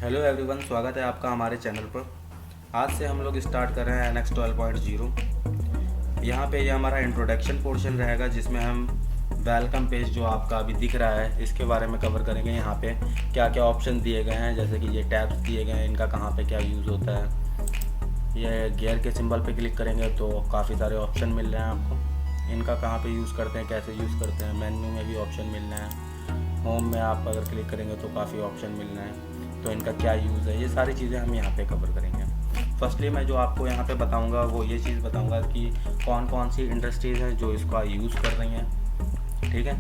Hello everyone, स्वागत है आपका हमारे चैनल पर। आज से हम लोग स्टार्ट कर रहे हैं NX 12.0। यहाँ पे ये हमारा इंट्रोडक्शन पोर्शन रहेगा, जिसमें हम वेलकम पेज जो आपका अभी दिख रहा है इसके बारे में कवर करेंगे। यहाँ पे क्या क्या ऑप्शन दिए गए हैं, जैसे कि ये टैब्स दिए गए हैं, इनका कहाँ पे क्या यूज़ होता है। ये गियर के सिंबल पे क्लिक करेंगे तो काफ़ी सारे ऑप्शन मिल रहे हैं आपको। इनका कहाँ पे यूज़ करते हैं, कैसे यूज़ करते हैं, मेन्यू में भी ऑप्शन मिल रहे हैं। होम में आप अगर क्लिक करेंगे तो काफ़ी ऑप्शन मिल रहे हैं, तो इनका क्या यूज़ है, ये सारी चीज़ें हम यहाँ पे कवर करेंगे। फर्स्टली मैं जो आपको यहाँ पे बताऊँगा वो ये चीज़ बताऊँगा कि कौन कौन सी इंडस्ट्रीज़ हैं जो इसका यूज़ कर रही हैं, ठीक है,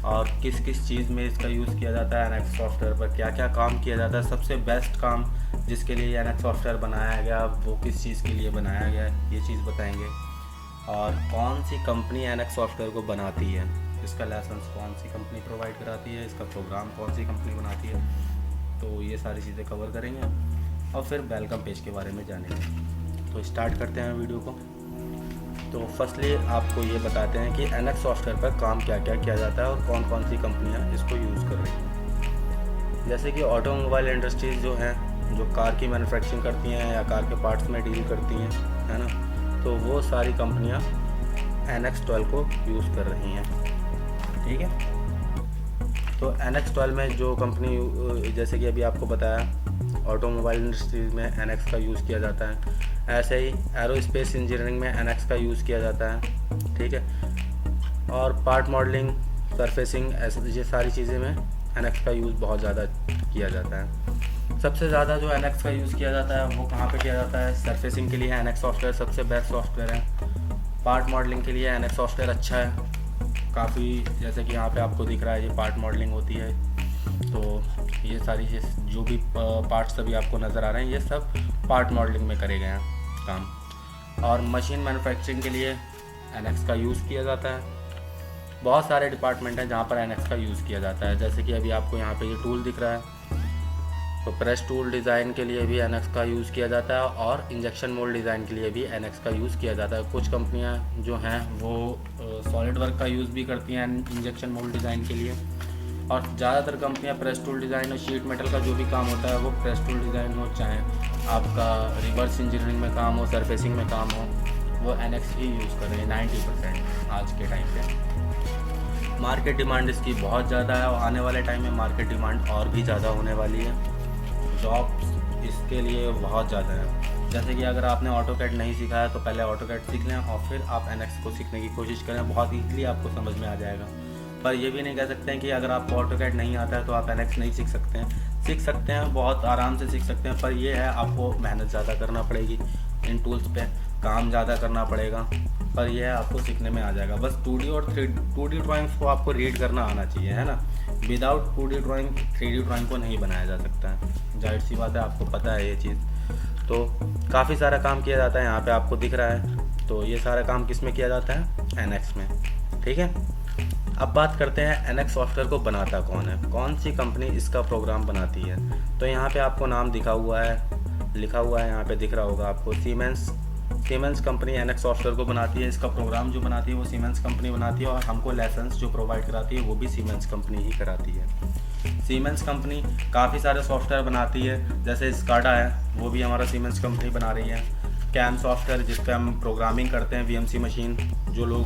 और किस किस चीज़ में इसका यूज़ किया जाता है। NX सॉफ्टवेयर पर क्या क्या काम किया जाता है, सबसे बेस्ट काम जिसके लिए NX सॉफ्टवेयर बनाया गया वो किस चीज़ के लिए बनाया गया, ये चीज़ बताएँगे। और कौन सी कंपनी NX सॉफ्टवेयर को बनाती है, इसका लाइसेंस कौन सी कंपनी प्रोवाइड कराती है, इसका प्रोग्राम कौन सी कंपनी बनाती है, तो ये सारी चीज़ें कवर करेंगे। और फिर वेलकम पेज के बारे में जानेंगे। तो स्टार्ट करते हैं वीडियो को। तो फर्स्टली आपको ये बताते हैं कि NX सॉफ्टवेयर पर काम क्या क्या किया जाता है और कौन कौन सी कंपनियां इसको यूज़ कर रही हैं। जैसे कि ऑटोमोबाइल इंडस्ट्रीज़ जो हैं, जो कार की मैन्युफैक्चरिंग करती हैं या कार के पार्ट्स में डील करती हैं, है ना, तो वो सारी कंपनियाँ NX 12 को यूज़ कर रही हैं, ठीक है। तो NX 12 में जो कंपनी, जैसे कि अभी आपको बताया, ऑटोमोबाइल इंडस्ट्रीज में NX का यूज़ किया जाता है। ऐसे ही एरोस्पेस इंजीनियरिंग में NX का यूज़ किया जाता है, ठीक है। और पार्ट मॉडलिंग, सरफेसिंग, ऐसे ये सारी चीज़ें में NX का यूज़ बहुत ज़्यादा किया जाता है। सबसे ज़्यादा जो NX का यूज़ किया जाता है वो कहाँ पे किया जाता है, सरफेसिंग के लिए NX सॉफ्टवेयर सबसे बेस्ट सॉफ्टवेयर है। पार्ट मॉडलिंग के लिए NX सॉफ्टवेयर अच्छा है काफ़ी, जैसे कि यहाँ पे आपको दिख रहा है ये पार्ट मॉडलिंग होती है। तो ये सारी जो भी पार्ट्स अभी आपको नज़र आ रहे हैं ये सब पार्ट मॉडलिंग में करे गए हैं काम। और मशीन मैन्युफैक्चरिंग के लिए NX का यूज़ किया जाता है। बहुत सारे डिपार्टमेंट हैं जहाँ पर NX का यूज़ किया जाता है। जैसे कि अभी आपको यहाँ पे ये टूल दिख रहा है, तो प्रेस टूल डिज़ाइन के लिए भी NX का यूज़ किया जाता है और इंजेक्शन मोल्ड डिज़ाइन के लिए भी NX का यूज़ किया जाता है। कुछ कंपनियां जो हैं वो सॉलिड वर्क का यूज़ भी करती हैं इंजेक्शन मोल्ड डिज़ाइन के लिए, और ज़्यादातर कंपनियां प्रेस टूल डिज़ाइन और शीट मेटल का जो भी काम होता है वो प्रेस टूल डिज़ाइन हो, चाहे आपका रिवर्स इंजीनियरिंग में काम हो, सरफेसिंग में काम हो, वो NX ही यूज़ कर रहे हैं 90% आज के टाइम पर। मार्केट डिमांड इसकी बहुत ज़्यादा है और आने वाले टाइम में मार्केट डिमांड और भी ज़्यादा होने वाली है। जॉब्स इसके लिए बहुत ज़्यादा है। जैसे कि अगर आपने ऑटोकैड नहीं सीखा है तो पहले ऑटोकैड सीख लें और फिर आप NX को सीखने की कोशिश करें, बहुत ईजीली आपको समझ में आ जाएगा। पर ये भी नहीं कह सकते हैं कि अगर आपको ऑटोकैड नहीं आता है तो आप NX नहीं सीख सकते हैं। सीख सकते हैं, बहुत आराम से सीख सकते हैं, पर यह है आपको मेहनत ज़्यादा करना पड़ेगी, इन टूल्स पे काम ज़्यादा करना पड़ेगा, पर यह है आपको सीखने में आ जाएगा। बस 2D और 2D ड्राइंग्स को आपको रीड करना आना चाहिए, है ना। Without 2D drawing 3D drawing को नहीं बनाया जा सकता है, जाहिर सी बात है, आपको पता है ये चीज़। तो काफ़ी सारा काम किया जाता है, यहाँ पे आपको दिख रहा है। तो ये सारा काम किस में किया जाता है, NX में, ठीक है। अब बात करते हैं NX सॉफ्टवेयर को बनाता कौन है, कौन सी कंपनी इसका प्रोग्राम बनाती है। तो यहाँ पे आपको नाम लिखा हुआ है, यहाँ पे दिख रहा होगा आपको, सीमेंस कंपनी NX सॉफ्टवेयर को बनाती है। इसका प्रोग्राम जो बनाती है वो सीमेंस कंपनी बनाती है, और हमको लाइसेंस जो प्रोवाइड कराती है वो भी सीमेंस कंपनी ही कराती है। सीमेंस कंपनी काफ़ी सारे सॉफ्टवेयर बनाती है, जैसे स्काडा है वो भी हमारा सीमेंस कंपनी बना रही है। कैम सॉफ्टवेयर जिस पे हम प्रोग्रामिंग करते हैं, VMC मशीन, जो लोग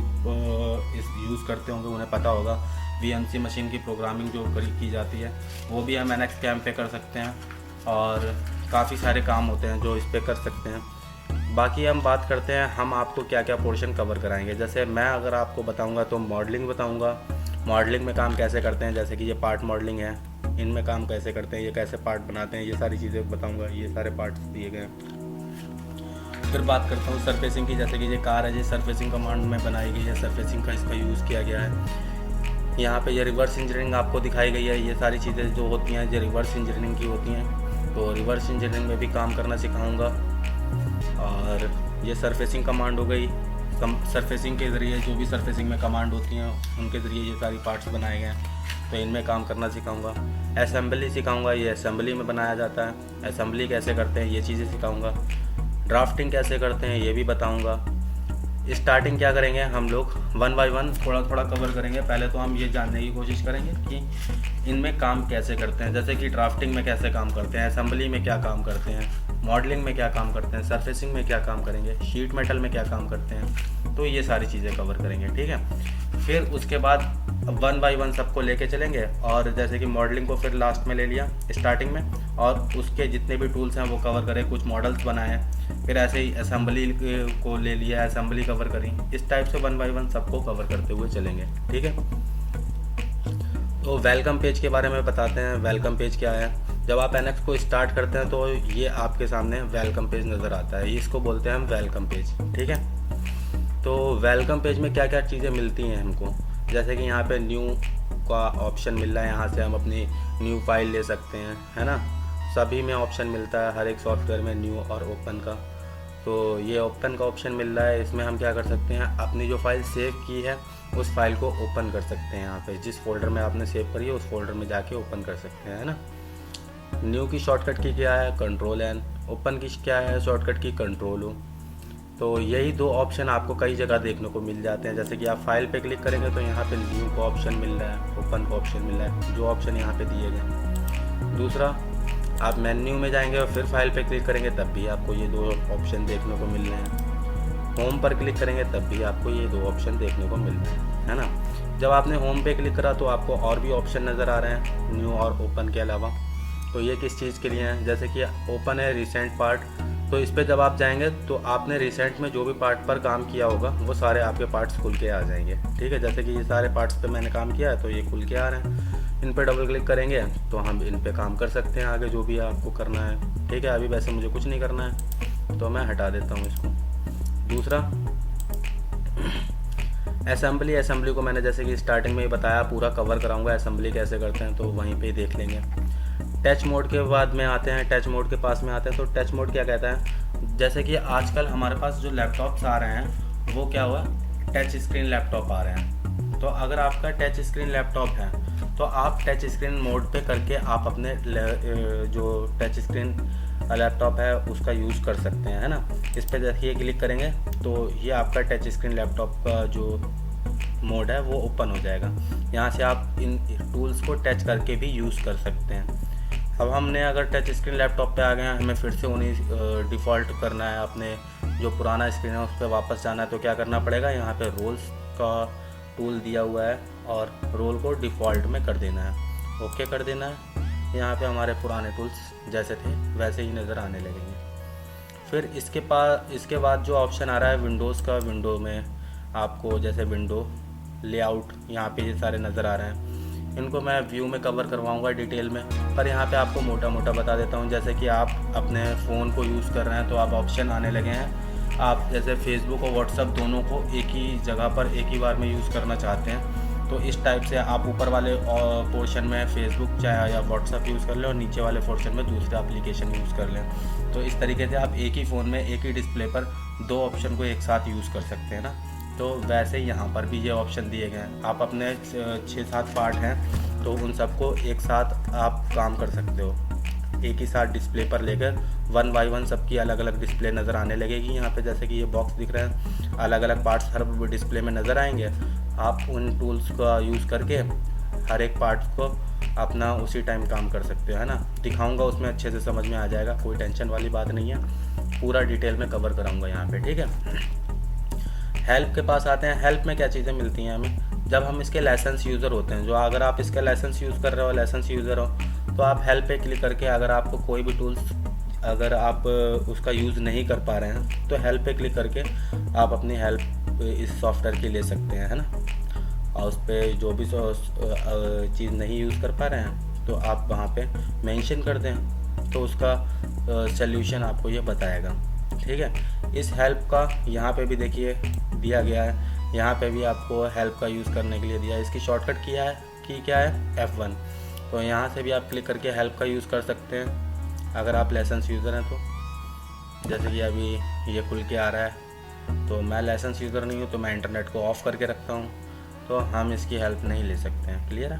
इस यूज़ करते होंगे उन्हें पता होगा, VMC मशीन की प्रोग्रामिंग जो की जाती है वो भी हम NX कैम पे कर सकते हैं। और काफ़ी सारे काम होते हैं जो इस पर कर सकते हैं। बाकी हम बात करते हैं हम आपको क्या क्या पोर्शन कवर कराएंगे। जैसे मैं अगर आपको बताऊंगा तो मॉडलिंग बताऊंगा, मॉडलिंग में काम कैसे करते हैं, जैसे कि ये पार्ट मॉडलिंग है, इनमें काम कैसे करते हैं, ये कैसे पार्ट बनाते हैं, ये सारी चीज़ें बताऊंगा, ये सारे पार्ट्स दिए गए हैं। फिर बात करता हूँ सरफेसिंग की, जैसे कि ये कार है, ये सरफेसिंग कमांड में बनाई गई है, सरफेसिंग का इसका यूज़ किया गया है। यहाँ पे ये रिवर्स इंजीनियरिंग आपको दिखाई गई है, ये सारी चीज़ें जो होती हैं ये रिवर्स इंजीनियरिंग की होती हैं, तो रिवर्स इंजीनियरिंग में भी काम करना सिखाऊँगा। और ये सरफेसिंग कमांड हो गई, सरफेसिंग के ज़रिए जो भी सरफेसिंग में कमांड होती हैं उनके ज़रिए ये सारी पार्ट्स बनाए गए हैं, तो इनमें काम करना सिखाऊंगा। असेंबली सिखाऊंगा, ये असेंबली में बनाया जाता है, असेंबली कैसे करते हैं ये चीज़ें सिखाऊंगा। ड्राफ्टिंग कैसे करते हैं ये भी बताऊंगा। स्टार्टिंग क्या करेंगे हम लोग, वन बाय वन थोड़ा थोड़ा कवर करेंगे। पहले तो हम ये जानने की कोशिश करेंगे कि इनमें काम कैसे करते हैं, जैसे कि ड्राफ्टिंग में कैसे काम करते हैं, असेंबली में क्या काम करते हैं, मॉडलिंग में क्या काम करते हैं, सरफेसिंग में क्या काम करेंगे, शीट मेटल में क्या काम करते हैं। तो ये सारी चीज़ें कवर करेंगे, ठीक है। फिर उसके बाद वन बाय वन सबको लेके चलेंगे, और जैसे कि मॉडलिंग को फिर लास्ट में ले लिया स्टार्टिंग में, और उसके जितने भी टूल्स हैं वो कवर करें, कुछ मॉडल्स बनाए, फिर ऐसे ही असेंबली को ले लिया, असेंबली कवर करी। इस टाइप से वन बाय वन सबको कवर करते हुए चलेंगे, ठीक है। तो वेलकम पेज के बारे में बताते हैं। वेलकम पेज क्या है? जब आप NX को स्टार्ट करते हैं तो ये आपके सामने वेलकम पेज नज़र आता है, इसको बोलते हैं हम वेलकम पेज, ठीक है। तो वेलकम पेज में क्या क्या चीज़ें मिलती हैं हमको, जैसे कि यहाँ पे न्यू का ऑप्शन मिल रहा है, यहाँ से हम अपनी न्यू फाइल ले सकते हैं, है ना। सभी में ऑप्शन मिलता है, हर एक सॉफ्टवेयर में न्यू और ओपन का। तो ये ओपन का ऑप्शन मिल रहा है, इसमें हम क्या कर सकते हैं, अपनी जो फाइल सेव की है उस फाइल को ओपन कर सकते हैं। यहाँ पे जिस फोल्डर में आपने सेव करी है उस फोल्डर में जाके ओपन कर सकते हैं, है ना। न्यू की शॉर्टकट की क्या है, Ctrl+N। ओपन की क्या है शॉर्टकट की, Ctrl+O। तो यही दो ऑप्शन आपको कई जगह देखने को मिल जाते हैं। जैसे कि आप फाइल पे क्लिक करेंगे तो यहाँ पे न्यू का ऑप्शन मिल रहा है, ओपन का ऑप्शन मिल रहा है, जो ऑप्शन यहाँ पे दिए गए। दूसरा, आप मेन्यू में जाएंगे और फिर फाइल पे क्लिक करेंगे तब भी आपको ये दो ऑप्शन देखने को मिल रहे हैं। होम पर क्लिक करेंगे तब भी आपको ये दो ऑप्शन देखने को मिल रहे हैं, है ना। जब आपने होम पे क्लिक करा तो आपको और भी ऑप्शन नज़र आ रहे हैं न्यू और ओपन के अलावा। तो ये किस चीज़ के लिए हैं, जैसे कि ओपन है रिसेंट पार्ट, तो इस पर जब आप जाएंगे तो आपने रिसेंट में जो भी पार्ट पर काम किया होगा वो सारे आपके पार्ट्स खुल के आ जाएंगे, ठीक है। जैसे कि ये सारे पार्ट्स पे मैंने काम किया है तो ये खुल के आ रहे हैं। इन पर डबल क्लिक करेंगे तो हम इन पे काम कर सकते हैं आगे जो भी आपको करना है, ठीक है। अभी वैसे मुझे कुछ नहीं करना है तो मैं हटा देता हूँ इसको। दूसरा, असेंबली को मैंने जैसे कि स्टार्टिंग में ही बताया, पूरा कवर कराऊंगा असेंबली कैसे करते हैं, तो वहीं पे ही देख लेंगे। टच मोड के बाद में आते हैं, टच मोड के पास में आते हैं। तो टच मोड क्या कहता है, जैसे कि आजकल हमारे पास जो लैपटॉप्स आ रहे हैं वो क्या हुआ, टच स्क्रीन लैपटॉप आ रहे हैं। तो अगर आपका टच स्क्रीन लैपटॉप है तो आप टच स्क्रीन मोड पे करके आप अपने जो टच स्क्रीन लैपटॉप है उसका यूज़ कर सकते हैं, है ना। इस पर देखिए क्लिक करेंगे तो ये आपका टच स्क्रीन लैपटॉप का जो मोड है वो ओपन हो जाएगा। यहाँ से आप इन टूल्स को टच करके भी यूज़ कर सकते हैं। अब हमने अगर टच स्क्रीन लैपटॉप पे आ गए हैं, हमें फिर से उन्हीं डिफ़ॉल्ट करना है, अपने जो पुराना स्क्रीन है उस पर वापस जाना है, तो क्या करना पड़ेगा, यहाँ पे रोल्स का टूल दिया हुआ है और रोल को डिफ़ॉल्ट में कर देना है, ओके कर देना है। यहाँ पे हमारे पुराने टूल्स जैसे थे वैसे ही नज़र आने लगेंगे। फिर इसके बाद जो ऑप्शन आ रहा है विंडोज़ का, विंडो में आपको जैसे विंडो लेआउट यहाँ पे ये सारे नज़र आ रहे हैं। इनको मैं व्यू में कवर करवाऊंगा डिटेल में, पर यहाँ पे आपको मोटा मोटा बता देता हूँ। जैसे कि आप अपने फ़ोन को यूज़ कर रहे हैं तो आप ऑप्शन आने लगे हैं, आप जैसे फेसबुक और व्हाट्सअप दोनों को एक ही जगह पर एक ही बार में यूज़ करना चाहते हैं, तो इस टाइप से आप ऊपर वाले पोर्शन में फेसबुक चाहे या व्हाट्सअप यूज़ कर लें और नीचे वाले पोर्शन में दूसरा एप्लीकेशन यूज़ कर लें। तो इस तरीके से आप एक ही फ़ोन में एक ही डिस्प्ले पर दो ऑप्शन को एक साथ यूज़ कर सकते हैं ना। तो वैसे ही यहाँ पर भी ये ऑप्शन दिए गए हैं। आप अपने 6-7 पार्ट हैं तो उन सबको एक साथ आप काम कर सकते हो, एक ही साथ डिस्प्ले पर लेकर वन बाय वन सबकी अलग अलग डिस्प्ले नज़र आने लगेगी। यहाँ पे जैसे कि ये बॉक्स दिख रहे हैं, अलग अलग पार्ट्स हर डिस्प्ले में नज़र आएंगे। आप उन टूल्स का यूज़ करके हर एक पार्ट को अपना उसी टाइम काम कर सकते हो, है ना। दिखाऊंगा उसमें अच्छे से समझ में आ जाएगा, कोई टेंशन वाली बात नहीं है, पूरा डिटेल में कवर कराऊंगा यहाँ पे, ठीक है। हेल्प के पास आते हैं। हेल्प में क्या चीज़ें मिलती हैं हमें, जब हम इसके लाइसेंस यूज़र होते हैं, जो अगर आप इसका लाइसेंस यूज़ कर रहे हो, लाइसेंस यूज़र हो, तो आप हेल्प पे क्लिक करके अगर आपको कोई भी टूल्स अगर आप उसका यूज़ नहीं कर पा रहे हैं तो हेल्प पे क्लिक करके आप अपनी हेल्प इस सॉफ्टवेयर की ले सकते हैं, है ना। और उस पर जो भी चीज़ नहीं यूज़ कर पा रहे हैं तो आप वहाँ पे मेंशन कर दें तो उसका सल्यूशन आपको ये बताएगा, ठीक है। इस हेल्प का यहाँ पे भी देखिए दिया गया है, यहाँ पे भी आपको हेल्प का यूज़ करने के लिए दिया है। इसकी शॉर्टकट क्या है F1। तो यहाँ से भी आप क्लिक करके हेल्प का यूज़ कर सकते हैं अगर आप लाइसेंस यूज़र हैं तो। जैसे कि अभी ये खुल के आ रहा है, तो मैं लाइसेंस यूज़र नहीं हूँ तो मैं इंटरनेट को ऑफ़ करके रखता हूँ, तो हम इसकी हेल्प नहीं ले सकते हैं। क्लियर है।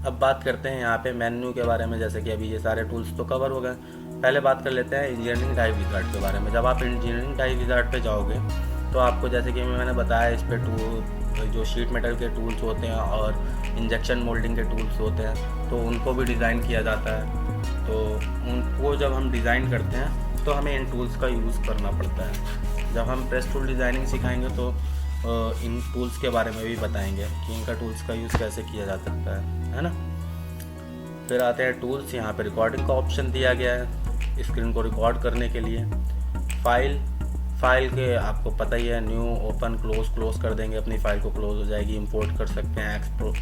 अब बात करते हैं यहाँ पे मेन्यू के बारे में। जैसे कि अभी ये सारे टूल्स तो कवर हो गए, पहले बात कर लेते हैं इंजीनियरिंग डाई विज़ार्ड के बारे में। जब आप इंजीनियरिंग डाई विज़ार्ड पे जाओगे तो आपको जैसे कि मैंने बताया इस पर जो शीट मेटल के टूल्स होते हैं और इंजेक्शन मोल्डिंग के टूल्स होते हैं तो उनको भी डिज़ाइन किया जाता है। तो उनको जब हम डिज़ाइन करते हैं तो हमें इन टूल्स का यूज़ करना पड़ता है। जब हम प्रेस टूल डिज़ाइनिंग सिखाएंगे तो इन टूल्स के बारे में भी बताएंगे कि इनका टूल्स का यूज़ कैसे किया जा सकता है ना। फिर आते हैं टूल्स। यहाँ पे रिकॉर्डिंग का ऑप्शन दिया गया है स्क्रीन को रिकॉर्ड करने के लिए। फाइल के आपको पता ही है, न्यू, ओपन, क्लोज कर देंगे, अपनी फ़ाइल को क्लोज हो जाएगी। इंपोर्ट कर सकते हैं,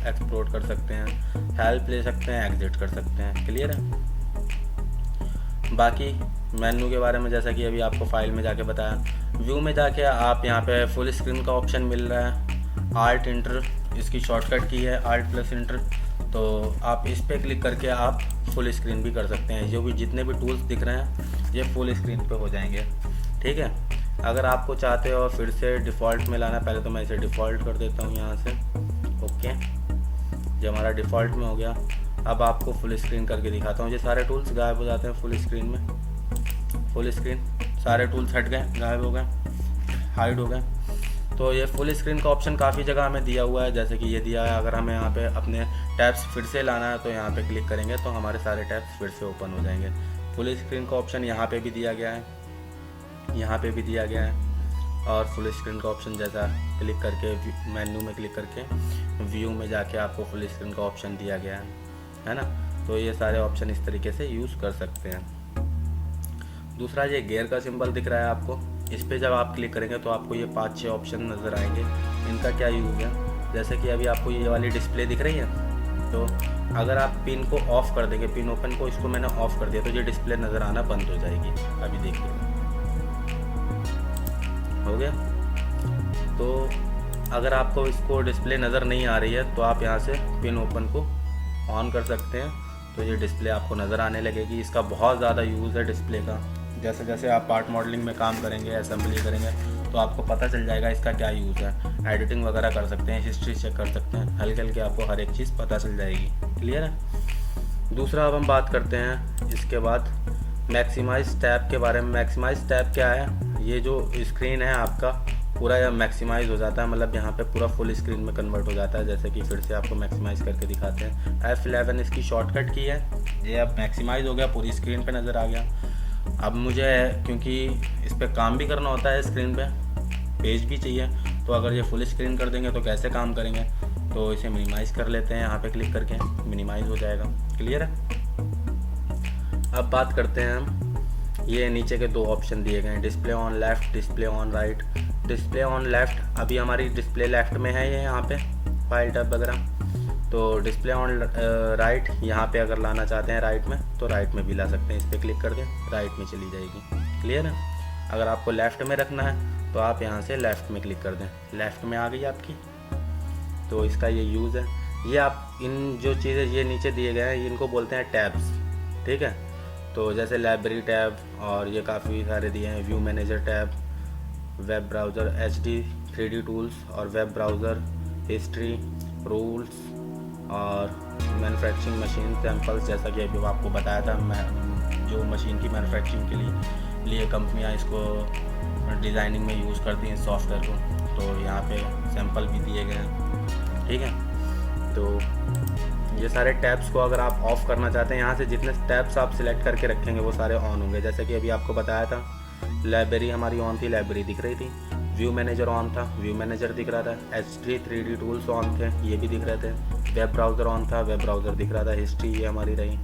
एक्सपोर्ट कर सकते हैं, हेल्प ले सकते हैं, एग्जिट कर सकते हैं। क्लियर है। बाकी मेन्यू के बारे में जैसा कि अभी आपको फाइल में जाके बताया, व्यू में जाके आप यहाँ पे फुल स्क्रीन का ऑप्शन मिल रहा है। आल्ट इंटर इसकी शॉर्टकट की है, आल्ट प्लस इंटर। तो आप इस पर क्लिक करके आप फुल स्क्रीन भी कर सकते हैं। जो भी जितने भी टूल्स दिख रहे हैं ये फुल स्क्रीन पे हो जाएंगे। ठीक है। अगर आपको चाहते हो फिर से डिफ़ॉल्ट में लाना, पहले तो मैं इसे डिफ़ॉल्ट कर देता हूँ यहाँ से। ओके, जो हमारा डिफ़ॉल्ट में हो गया। अब आपको फुल स्क्रीन करके दिखाता हूँ। ये सारे टूल्स गायब हो जाते हैं फुल स्क्रीन में। फुल स्क्रीन सारे टूल्स हट गए, गायब हो गए, हाइड हो गए। तो ये फुल स्क्रीन का ऑप्शन काफ़ी जगह हमें दिया हुआ है, जैसे कि ये दिया है। अगर हमें यहाँ पे अपने टैब्स फिर से लाना है तो यहाँ पे क्लिक करेंगे तो हमारे सारे टैब्स फिर से ओपन हो जाएंगे। फुल स्क्रीन का ऑप्शन यहाँ पे भी दिया गया है, यहाँ पे भी दिया गया है। और फुल स्क्रीन का ऑप्शन जैसा क्लिक करके मेन्यू में क्लिक करके व्यू में जाके आपको फुल स्क्रीन का ऑप्शन दिया गया है ना। तो ये सारे ऑप्शन इस तरीके से यूज़ कर सकते हैं। दूसरा, ये गियर का सिंबल दिख रहा है आपको, इस पर जब आप क्लिक करेंगे तो आपको ये 5-6 ऑप्शन नज़र आएंगे। इनका क्या यूज़ है, जैसे कि अभी आपको ये वाली डिस्प्ले दिख रही है, तो अगर आप पिन को ऑफ़ कर देंगे, पिन ओपन को इसको मैंने ऑफ़ कर दिया तो ये डिस्प्ले नज़र आना बंद हो जाएगी। अभी देखिए हो गया। तो अगर आपको इसको डिस्प्ले नज़र नहीं आ रही है तो आप यहाँ से पिन ओपन को ऑन कर सकते हैं, तो ये डिस्प्ले आपको नज़र आने लगेगी। इसका बहुत ज़्यादा यूज़ है डिस्प्ले का। जैसे जैसे आप पार्ट मॉडलिंग में काम करेंगे, असेंबली करेंगे, तो आपको पता चल जाएगा इसका क्या यूज़ है। एडिटिंग वगैरह कर सकते हैं, हिस्ट्री चेक कर सकते हैं, हल्के हल्के आपको हर एक चीज़ पता चल जाएगी। क्लियर है। दूसरा, अब हम बात करते हैं इसके बाद मैक्सिमाइज टैब के बारे में। मैक्सिमाइज टैब क्या है, ये जो स्क्रीन है आपका पूरा यह मैक्सिमाइज़ हो जाता है, मतलब यहाँ पे पूरा फुल स्क्रीन में कन्वर्ट हो जाता है। जैसे कि फिर से आपको मैक्सिमाइज़ करके दिखाते हैं। F11 इसकी शॉर्टकट की है। ये अब मैक्सिमाइज़ हो गया, पूरी स्क्रीन पे नज़र आ गया। अब मुझे क्योंकि इस पर काम भी करना होता है, स्क्रीन पे पेज भी चाहिए, तो अगर ये फुल स्क्रीन कर देंगे तो कैसे काम करेंगे, तो इसे मिनिमाइज़ कर लेते हैं। यहाँ पे क्लिक करके मिनिमाइज़ हो जाएगा। क्लियर है। अब बात करते हैं हम, ये नीचे के 2 ऑप्शन दिए गए हैं, display on left, display on right. Display on left, अभी हमारी डिस्प्ले लेफ़्ट में है ये, यहाँ पे फाइल टैब वगैरह। तो डिस्प्ले ऑन राइट, यहाँ पे अगर लाना चाहते हैं राइट में तो राइट में भी ला सकते हैं। इस पर क्लिक कर दें, राइट में चली जाएगी। क्लियर है। अगर आपको लेफ़्ट में रखना है तो आप यहाँ से लेफ़्ट में क्लिक कर दें, लेफ़्ट में आ गई आपकी। तो इसका ये यूज़ है। ये आप इन जो चीज़ें ये नीचे दिए गए हैं इनको बोलते हैं टैब्स। ठीक है। तो जैसे लाइब्रेरी टैब, और ये काफ़ी सारे दिए हैं, view manager tab, web browser, HD 3D tools और वेब ब्राउज़र, हिस्ट्री, रूल्स और मैन्युफैक्चरिंग मशीन सैम्पल्स। जैसा कि अभी आपको बताया था, मैं जो मशीन की मैन्युफैक्चरिंग के लिए कंपनियां इसको डिज़ाइनिंग में यूज़ करती हैं सॉफ्टवेयर को, तो यहाँ पे सैम्पल भी दिए गए हैं। ठीक है। तो ये सारे टैब्स को अगर आप ऑफ़ करना चाहते हैं, यहाँ से जितने टैब्स आप सिलेक्ट करके रखेंगे वो सारे ऑन होंगे। जैसे कि अभी आपको बताया था, लाइब्रेरी हमारी ऑन थी, लाइब्रेरी दिख रही थी। व्यू मैनेजर ऑन था, व्यू मैनेजर दिख रहा था। HD 3D टूल्स ऑन थे, ये भी दिख रहे थे। वेब ब्राउज़र ऑन था, वेब ब्राउज़र दिख रहा था। हिस्ट्री ये हमारी रही,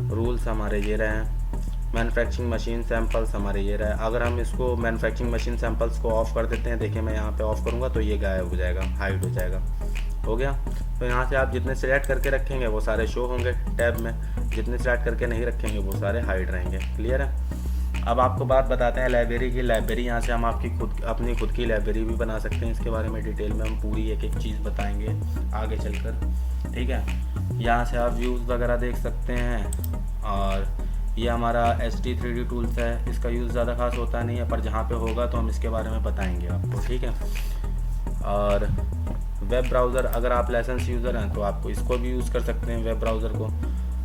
रूल्स हमारे ये रहे हैं, मैन्युफैक्चरिंग मशीन सैम्पल्स हमारे ये रहे। अगर हम इसको मैन्युफैक्चरिंग मशीन सैम्पल्स को ऑफ़ कर देते हैं, देखिए मैं यहाँ पे ऑफ़ करूँगा तो ये गायब हो जाएगा, हाइड हो जाएगा। हो गया। तो यहाँ से आप जितने सेलेक्ट करके रखेंगे वो सारे शो होंगे टैब में, जितने सेलेक्ट करके नहीं रखेंगे वो सारे हाइड रहेंगे। क्लियर है। अब आपको बात बताते हैं लाइब्रेरी की। लाइब्रेरी यहाँ से हम अपनी खुद की लाइब्रेरी भी बना सकते हैं। इसके बारे में डिटेल में हम पूरी एक एक चीज़ बताएंगे आगे चलकर। ठीक है। यहाँ से आप व्यूज़ वगैरह देख सकते हैं। और ये हमारा HD 3D टूल्स है, इसका यूज़ ज़्यादा खास होता नहीं है, पर जहाँ पे होगा तो हम इसके बारे में बताएंगे आपको। ठीक है। और वेब ब्राउज़र, अगर आप लाइसेंस यूज़र हैं तो आपको इसको भी यूज़ कर सकते हैं। वेब ब्राउज़र को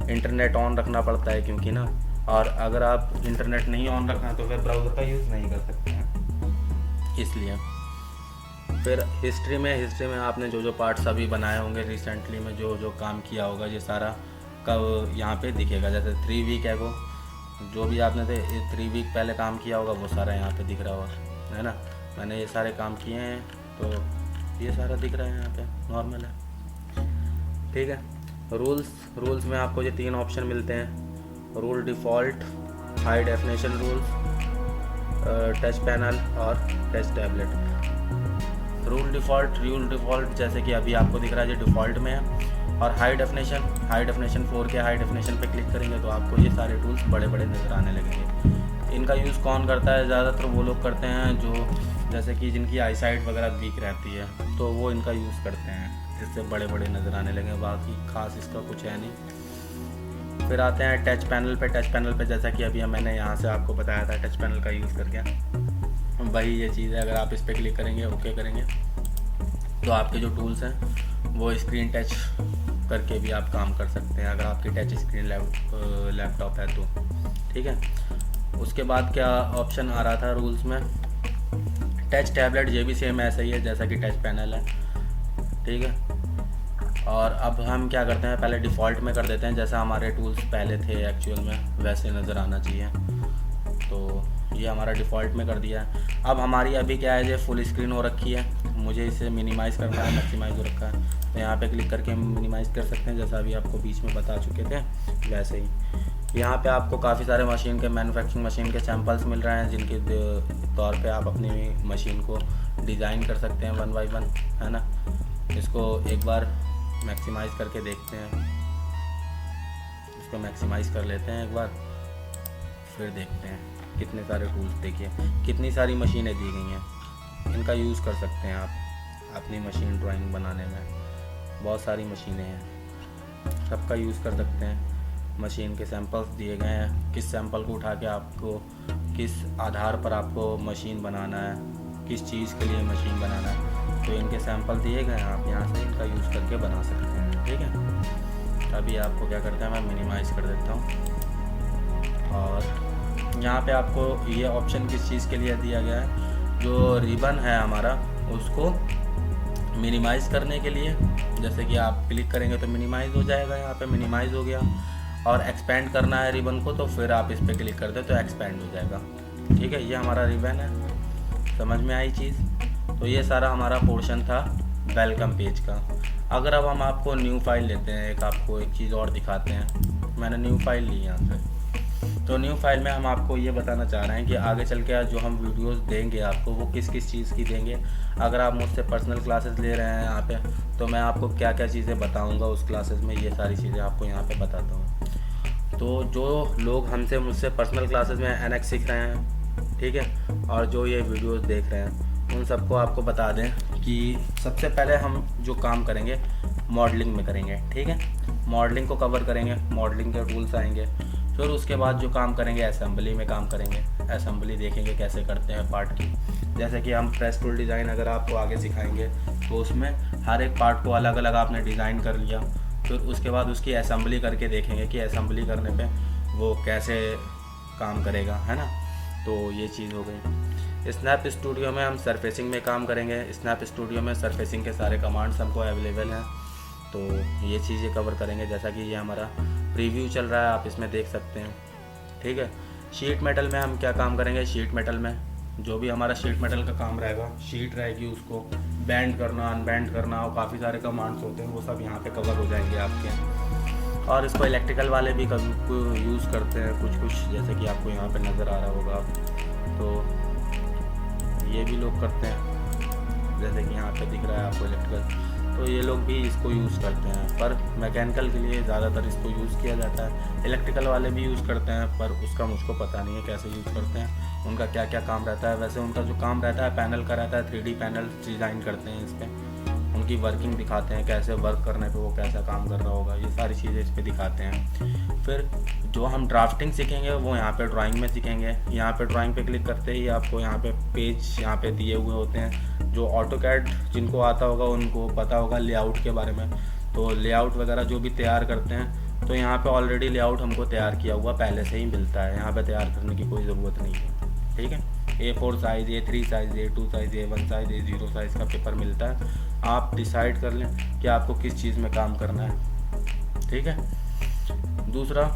इंटरनेट ऑन रखना पड़ता है क्योंकि ना, और अगर आप इंटरनेट नहीं ऑन रखना तो वेब ब्राउज़र का यूज़ नहीं कर सकते हैं। इसलिए। फिर हिस्ट्री में आपने जो पार्ट्स अभी बनाए होंगे रिसेंटली में, जो काम किया होगा, ये सारा कब यहाँ पे दिखेगा। जैसे 3 वीक है, वो जो भी आपने 3 वीक पहले काम किया होगा वो सारा यहाँ पे दिख रहा होगा, है ना। मैंने ये सारे काम किए हैं तो ये सारा दिख रहा है यहाँ पे, नॉर्मल है, ठीक है। रूल्स में आपको ये 3 ऑप्शन मिलते हैं, rule default, high definition rules, touch panel और टच टैबलेट। रूल डिफ़ॉल्ट जैसे कि अभी आपको दिख रहा है ये डिफ़ॉल्ट में है। और high definition 4K high definition पे क्लिक करेंगे तो आपको ये सारे टूल्स बड़े बड़े नज़र आने लगेंगे। इनका यूज़ कौन करता है? ज़्यादातर वो लोग करते हैं जो जैसे कि जिनकी आई साइट वगैरह वीक रहती है, तो वो इनका यूज़ करते हैं, जिससे बड़े बड़े नज़र आने लगे। बाकी खास इसका कुछ है नहीं। फिर आते हैं टच पैनल पे जैसा कि अभी मैंने यहाँ से आपको बताया था, टच पैनल का यूज़ करके वही ये चीज़ है। अगर आप इस पर क्लिक करेंगे, ओके करेंगे, तो आपके जो टूल्स हैं वो स्क्रीन टच करके भी आप काम कर सकते हैं, अगर आपकी टच स्क्रीन लैपटॉप है तो, ठीक है। उसके बाद क्या ऑप्शन आ रहा था रूल्स में? टच टैबलेट, ये भी सेम ऐसा ही है जैसा कि टच पैनल है, ठीक है। और अब हम क्या करते हैं, पहले डिफ़ॉल्ट में कर देते हैं, जैसा हमारे टूल्स पहले थे एक्चुअल में वैसे नज़र आना चाहिए। तो ये हमारा डिफ़ॉल्ट में कर दिया है। अब हमारी अभी क्या है, ये फुल स्क्रीन हो रखी है, मुझे इसे मिनिमाइज़ करना है, मैक्सिमाइज़ हो रखा है, तो यहाँ पे क्लिक करके हम मिनिमाइज़ कर सकते हैं, जैसा अभी आपको बीच में बता चुके थे वैसे ही। यहाँ पे आपको काफ़ी सारे मशीन के मैन्युफैक्चरिंग मशीन के सैम्पल्स मिल रहे हैं, जिनके तौर पे आप अपनी मशीन को डिज़ाइन कर सकते हैं 1 बाय 1, है ना। इसको एक बार मैक्सिमाइज़ करके देखते हैं, इसको मैक्सिमाइज़ कर लेते हैं एक बार, फिर देखते हैं कितने सारे टूल्स, देखिए कितनी सारी मशीनें दी गई हैं। इनका यूज़ कर सकते हैं आप अपनी मशीन ड्राइंग बनाने में, बहुत सारी मशीनें हैं, सबका यूज़ कर सकते हैं। मशीन के सैंपल्स दिए गए हैं, किस सैंपल को उठा के आपको किस आधार पर आपको मशीन बनाना है, किस चीज़ के लिए मशीन बनाना है, तो इनके सैंपल दिए गए हैं, आप यहाँ से इनका यूज़ करके बना सकते हैं, ठीक है। अभी आपको क्या करते हैं, मैं मिनिमाइज़ कर देता हूँ। और यहाँ पे आपको ये ऑप्शन किस चीज़ के लिए दिया गया है, जो रिबन है हमारा उसको मिनिमाइज़ करने के लिए। जैसे कि आप क्लिक करेंगे तो मिनिमाइज़ हो जाएगा, यहाँ पे मिनिमाइज़ हो गया। और एक्सपेंड करना है रिबन को तो फिर आप इस पर क्लिक कर दे तो एक्सपेंड हो जाएगा, ठीक है। ये हमारा रिबन है, समझ में आई चीज़। तो ये सारा हमारा पोर्शन था वेलकम पेज का। अगर अब हम आपको न्यू फाइल लेते हैं, आपको एक चीज़ और दिखाते हैं। मैंने न्यू फाइल ली यहाँ से, तो न्यू फाइल में हम आपको ये बताना चाह रहे हैं कि आगे चल के जो हम वीडियोस देंगे आपको, वो किस किस चीज़ की देंगे। अगर आप मुझसे पर्सनल क्लासेस ले रहे हैं यहाँ पे, तो मैं आपको क्या क्या चीज़ें बताऊँगा उस क्लासेस में, ये सारी चीज़ें आपको यहाँ पे बताता हूँ। तो जो लोग मुझसे पर्सनल क्लासेस में NX सीख रहे हैं, ठीक है, और जो ये वीडियोज़ देख रहे हैं, उन सबको आपको बता दें कि सबसे पहले हम जो काम करेंगे मॉडलिंग में करेंगे, ठीक है। मॉडलिंग को कवर करेंगे, मॉडलिंग के टूल्स आएंगे। फिर उसके बाद जो काम करेंगे असेंबली में काम करेंगे, असेंबली देखेंगे कैसे करते हैं पार्ट की। जैसे कि हम प्रेस टूल डिज़ाइन अगर आपको आगे सिखाएंगे तो उसमें हर एक पार्ट को अलग अलग आपने डिज़ाइन कर लिया, फिर उसके बाद उसकी असेंबली करके देखेंगे कि असेंबली करने पे वो कैसे काम करेगा, है ना। तो ये चीज़ हो गई। स्नैप स्टूडियो में हम सरफेसिंग में काम करेंगे। स्नैप स्टूडियो में सरफेसिंग के सारे कमांड्स हमको अवेलेबल हैं, तो ये चीज़ें कवर करेंगे। जैसा कि ये हमारा प्रीव्यू चल रहा है, आप इसमें देख सकते हैं, ठीक है। शीट मेटल में हम क्या काम करेंगे, शीट मेटल में जो भी हमारा शीट मेटल का काम रहेगा, शीट रहेगी उसको बैंड करना, अनबैंड करना, और काफ़ी सारे कमांड्स होते हैं, वो सब यहाँ पे कवर हो जाएंगे आपके। और इसको इलेक्ट्रिकल वाले भी कभी यूज़ करते हैं कुछ, जैसे कि आपको यहाँ पे नज़र आ रहा होगा, तो ये भी लोग करते हैं, जैसे कि यहाँ पे दिख रहा है आपको इलेक्ट्रिकल, तो ये लोग भी इसको यूज़ करते हैं। पर मैकेनिकल के लिए ज़्यादातर इसको यूज़ किया जाता है। इलेक्ट्रिकल वाले भी यूज़ करते हैं, पर उसका मुझको पता नहीं है कैसे यूज़ करते हैं, उनका क्या क्या काम रहता है। वैसे उनका जो काम रहता है पैनल का रहता है, 3D पैनल डिज़ाइन करते हैं इस पर, उनकी वर्किंग दिखाते हैं, कैसे वर्क करने पे वो कैसा काम कर रहा होगा, ये सारी चीज़ें इस पे दिखाते हैं। फिर जो हम ड्राफ्टिंग सीखेंगे वो यहाँ पे ड्राइंग में सीखेंगे। यहाँ पे ड्राइंग पे क्लिक करते ही आपको यहाँ पे पेज यहाँ पे दिए हुए होते हैं। जो ऑटोकैड जिनको आता होगा उनको पता होगा लेआउट के बारे में, तो लेआउट वगैरह जो भी तैयार करते हैं, तो यहाँ पे ऑलरेडी लेआउट हमको तैयार किया हुआ पहले से ही मिलता है, यहाँ पे तैयार करने की कोई ज़रूरत नहीं है, ठीक है। A4 size, A3 size, A2 size, A1 size, A0 size का पेपर मिलता है। आप डिसाइड कर लें कि आपको किस चीज़ में काम करना है, ठीक है। दूसरा,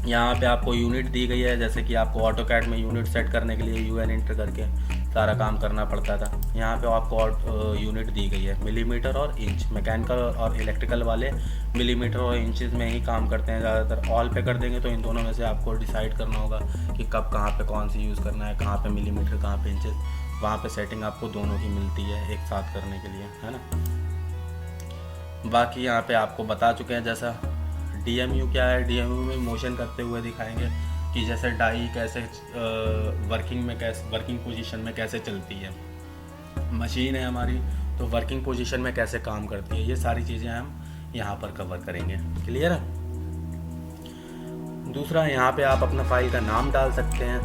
यहाँ पे आपको यूनिट दी गई है, जैसे कि आपको ऑटोकैड में यूनिट सेट करने के लिए UN इंटर करके सारा काम करना पड़ता था। यहाँ पे आपको यूनिट दी गई है मिलीमीटर और इंच। मैकेनिकल और इलेक्ट्रिकल वाले मिलीमीटर और इंचेस में ही काम करते हैं ज़्यादातर। ऑल पे कर देंगे तो इन दोनों में से आपको डिसाइड करना होगा कि कब कहाँ पे कौन सी यूज़ करना है, कहाँ पे मिलीमीटर, कहाँ पे इंचेस। वहाँ पे सेटिंग आपको दोनों की मिलती है एक साथ करने के लिए, है ना। बाकी यहाँ पे आपको बता चुके हैं जैसा DMU क्या है। DMU में मोशन करते हुए दिखाएंगे कि जैसे डाई कैसे वर्किंग पोजीशन में कैसे चलती है, मशीन है हमारी तो वर्किंग पोजीशन में कैसे काम करती है। ये सारी चीज़ें हम यहाँ पर कवर करेंगे। क्लियर है। दूसरा, यहाँ पे आप अपना फाइल का नाम डाल सकते हैं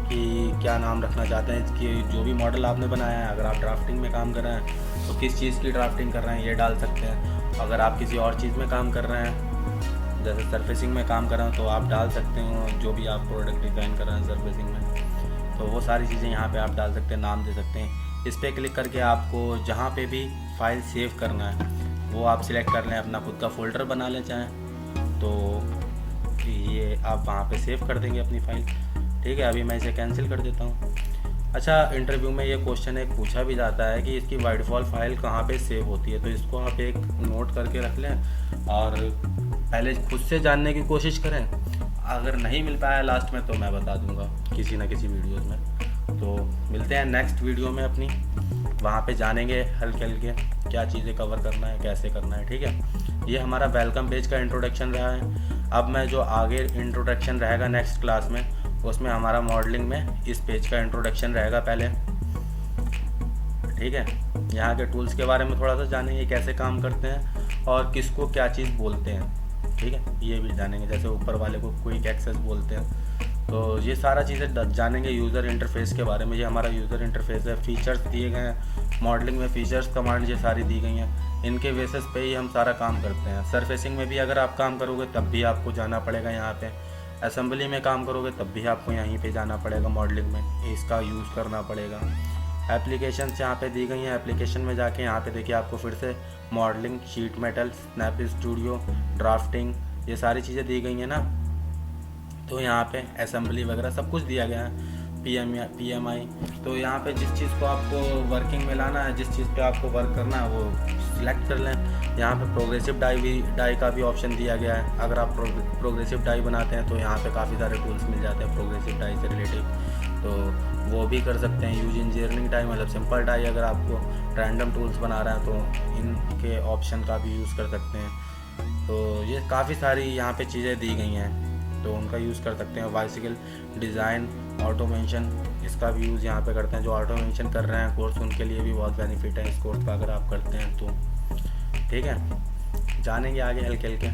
कि क्या नाम रखना चाहते हैं, कि जो भी मॉडल आपने बनाया है। अगर आप ड्राफ्टिंग में काम कर रहे हैं तो किस चीज़ की ड्राफ्टिंग कर रहे हैं ये डाल सकते हैं। अगर आप किसी और चीज़ में काम कर रहे हैं, जैसे सरफेसिंग में काम कर रहे हैं, तो आप डाल सकते हो जो भी आप प्रोडक्ट डिज़ाइन कर रहे हैं सरफेसिंग में, तो वो सारी चीज़ें यहाँ पे आप डाल सकते हैं, नाम दे सकते हैं। इस पर क्लिक करके आपको जहाँ पे भी फाइल सेव करना है वो आप सिलेक्ट कर लें, अपना खुद का फ़ोल्डर बना लें चाहें तो ये आप वहाँ पे सेव कर देंगे अपनी फ़ाइल, ठीक है। अभी मैं इसे कैंसिल कर देता हूँ। अच्छा, इंटरव्यू में ये क्वेश्चन एक पूछा भी जाता है कि इसकी बाय डिफ़ॉल्ट फाइल कहाँ पे सेव होती है, तो इसको आप एक नोट करके रख लें और पहले खुद से जानने की कोशिश करें। अगर नहीं मिल पाया लास्ट में तो मैं बता दूंगा किसी न किसी वीडियोस में। तो मिलते हैं नेक्स्ट वीडियो में अपनी, वहाँ पे जानेंगे हल्के हल्के क्या चीज़ें कवर करना है, कैसे करना है, ठीक है। ये हमारा वेलकम पेज का इंट्रोडक्शन रहा है। अब मैं जो आगे इंट्रोडक्शन रहेगा नेक्स्ट क्लास में, उसमें हमारा मॉडलिंग में इस पेज का इंट्रोडक्शन रहेगा पहले, ठीक है। यहाँ के टूल्स के बारे में थोड़ा सा जानेंगे, कैसे काम करते हैं और किसको क्या चीज़ बोलते हैं, ठीक है, ये भी जानेंगे। जैसे ऊपर वाले को क्विक एक्सेस बोलते हैं, तो ये सारा चीज़ें जानेंगे। यूज़र इंटरफेस के बारे में, ये हमारा यूज़र इंटरफेस है। फीचर्स दिए गए हैं मॉडलिंग में, फीचर्स कमांड ये सारी दी गई हैं, इनके बेसिस पे ही हम सारा काम करते हैं। सरफेसिंग में भी अगर आप काम करोगे तब भी आपको जाना पड़ेगा यहाँ पे। असेंबली में काम करोगे तब भी आपको यहीं पे जाना पड़ेगा, मॉडलिंग में इसका यूज़ करना पड़ेगा। एप्लीकेशन यहाँ पे दी गई हैं, एप्लीकेशन में जाके यहाँ पे देखिए आपको फिर से modelling, sheet metal, snap studio, drafting, ये सारी चीज़ें दी गई हैं ना। तो यहाँ पे असेंबली वगैरह सब कुछ दिया गया है, PMI। तो यहाँ पे जिस चीज़ को आपको वर्किंग में लाना है, जिस चीज़ पे आपको वर्क करना है वो सिलेक्ट कर लें। यहाँ पे प्रोग्रेसिव डाई का भी ऑप्शन दिया गया है। अगर आप प्रोग्रेसिव डाई बनाते हैं तो यहाँ पे काफ़ी सारे टूल्स मिल जाते हैं प्रोग्रेसिव डाई से रिलेटिव, तो वो भी कर सकते हैं। यूज इंजीनियरिंग डाई मतलब सिंपल डाई, अगर आपको रैंडम टूल्स बना रहे हैं तो इनके ऑप्शन का भी यूज़ कर सकते हैं। तो ये काफ़ी सारी यहाँ पे चीज़ें दी गई हैं, तो उनका यूज़ कर सकते हैं। बाइसिकल डिज़ाइन, ऑटोमेशन, इसका भी यूज़ यहाँ पे करते हैं। जो ऑटोमेशन कर रहे हैं कोर्स, उनके लिए भी बहुत बेनिफिट है इस कोर्स का अगर आप करते हैं तो, ठीक है। जानेंगे आगे हल्के हल्के।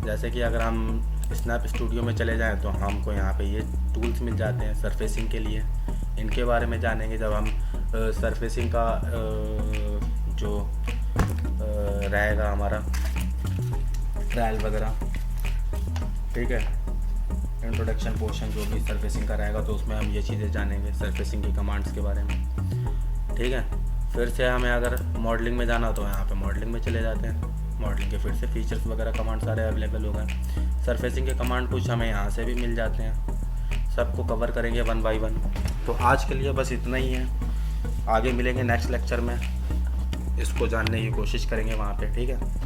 जैसे कि अगर हम स्नैप स्टूडियो में चले जाएं तो हमको यहाँ पे ये टूल्स मिल जाते हैं सरफेसिंग के लिए, इनके बारे में जानेंगे जब हम सरफेसिंग का जो रहेगा हमारा ट्रायल वगैरह, ठीक है, इंट्रोडक्शन पोर्शन जो भी सरफेसिंग का रहेगा तो उसमें हम ये चीज़ें जानेंगे सरफेसिंग की कमांड्स के बारे में, ठीक है। फिर से हमें अगर मॉडलिंग में जाना तो यहाँ पे मॉडलिंग में चले जाते हैं। मॉडलिंग के फिर से फीचर्स वगैरह कमांड सारे अवेलेबल हो गए। सरफेसिंग के कमांड कुछ हमें यहाँ से भी मिल जाते हैं, सबको कवर करेंगे 1 बाय 1। तो आज के लिए बस इतना ही है, आगे मिलेंगे नेक्स्ट लेक्चर में, इसको जानने की कोशिश करेंगे वहाँ पे, ठीक है।